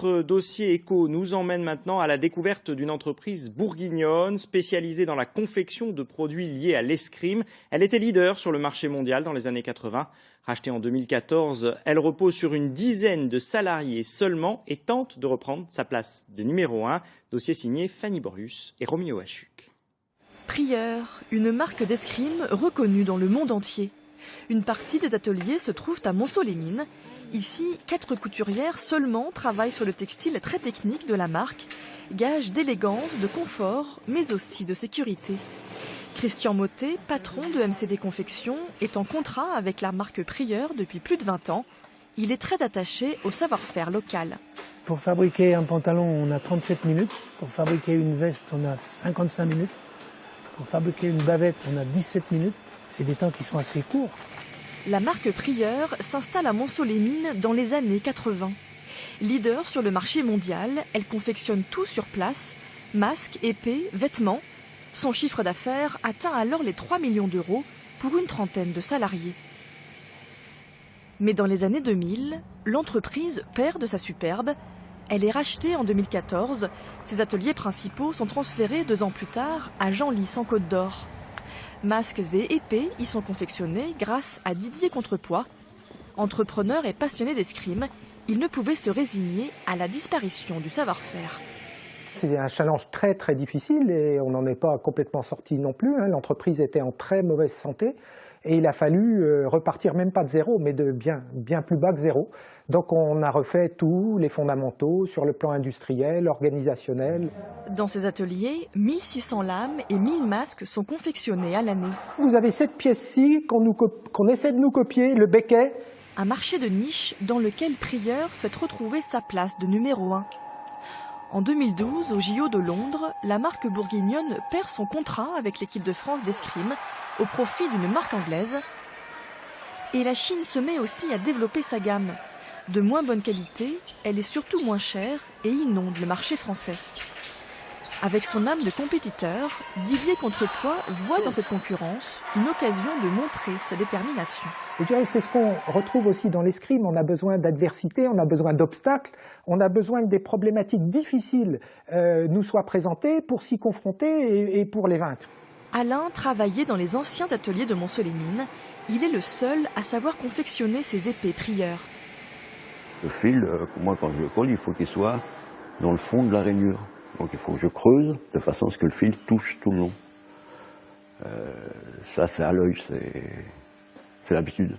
Notre dossier éco nous emmène maintenant à la découverte d'une entreprise bourguignonne spécialisée dans la confection de produits liés à l'escrime. Elle était leader sur le marché mondial dans les années 80. Rachetée en 2014, elle repose sur une dizaine de salariés seulement et tente de reprendre sa place de numéro 1. Dossier signé Fanny Borius et Romy Oachuk. Prieur, une marque d'escrime reconnue dans le monde entier. Une partie des ateliers se trouvent à Montceau-les-Mines. Ici, 4 couturières seulement travaillent sur le textile très technique de la marque, gage d'élégance, de confort, mais aussi de sécurité. Christian Mottet, patron de MCD Confection, est en contrat avec la marque Prieur depuis plus de 20 ans. Il est très attaché au savoir-faire local. Pour fabriquer un pantalon, on a 37 minutes. Pour fabriquer une veste, on a 55 minutes. Pour fabriquer une bavette, on a 17 minutes. C'est des temps qui sont assez courts. La marque Prieur s'installe à Montceau-les-Mines dans les années 80. Leader sur le marché mondial, elle confectionne tout sur place, masques, épées, vêtements. Son chiffre d'affaires atteint alors les 3 millions d'euros pour une trentaine de salariés. Mais dans les années 2000, l'entreprise perd de sa superbe. Elle est rachetée en 2014. Ses ateliers principaux sont transférés 2 ans plus tard à Genlis en Côte d'Or. Masques et épées y sont confectionnés grâce à Didier Contrepois. Entrepreneur et passionné d'escrime, il ne pouvait se résigner à la disparition du savoir-faire. C'est un challenge très très difficile et on n'en est pas complètement sorti non plus. L'entreprise était en très mauvaise santé et il a fallu repartir même pas de zéro, mais de bien plus bas que zéro. Donc on a refait tous les fondamentaux sur le plan industriel, organisationnel. Dans ces ateliers, 1600 lames et 1000 masques sont confectionnés à l'année. Vous avez cette pièce-ci qu'on essaie de nous copier, le béquet. Un marché de niche dans lequel Prieur souhaite retrouver sa place de numéro 1. En 2012, au JO de Londres, la marque bourguignonne perd son contrat avec l'équipe de France d'escrime au profit d'une marque anglaise. Et la Chine se met aussi à développer sa gamme. De moins bonne qualité, elle est surtout moins chère et inonde le marché français. Avec son âme de compétiteur, Didier Contrepois voit dans cette concurrence une occasion de montrer sa détermination. Je dirais que c'est ce qu'on retrouve aussi dans l'escrime. On a besoin d'adversité, on a besoin d'obstacles, on a besoin que des problématiques difficiles nous soient présentées pour s'y confronter et pour les vaincre. Alain travaillait dans les anciens ateliers de Montceau-les-Mines. Il est le seul à savoir confectionner ses épées Prieur. Le fil, moi quand je le colle, il faut qu'il soit dans le fond de la rainure. Donc il faut que je creuse de façon à ce que le fil touche tout le long. Ça c'est à l'œil, c'est l'habitude.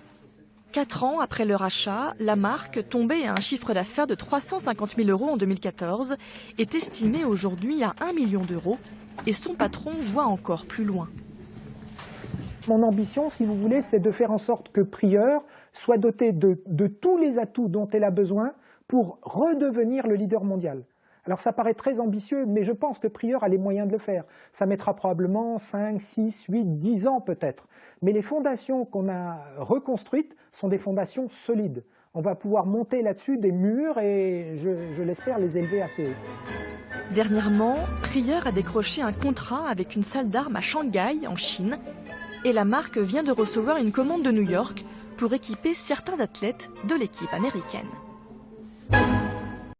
4 ans après le rachat, la marque, tombée à un chiffre d'affaires de 350 000 € en 2014, est estimée aujourd'hui à 1 million d'euros et son patron voit encore plus loin. Mon ambition, si vous voulez, c'est de faire en sorte que Prieur soit dotée de tous les atouts dont elle a besoin pour redevenir le leader mondial. Alors ça paraît très ambitieux, mais je pense que Prieur a les moyens de le faire. Ça mettra probablement 5, 6, 8, 10 ans peut-être. Mais les fondations qu'on a reconstruites sont des fondations solides. On va pouvoir monter là-dessus des murs et je l'espère les élever assez haut. Dernièrement, Prieur a décroché un contrat avec une salle d'armes à Shanghai, en Chine. Et la marque vient de recevoir une commande de New York pour équiper certains athlètes de l'équipe américaine.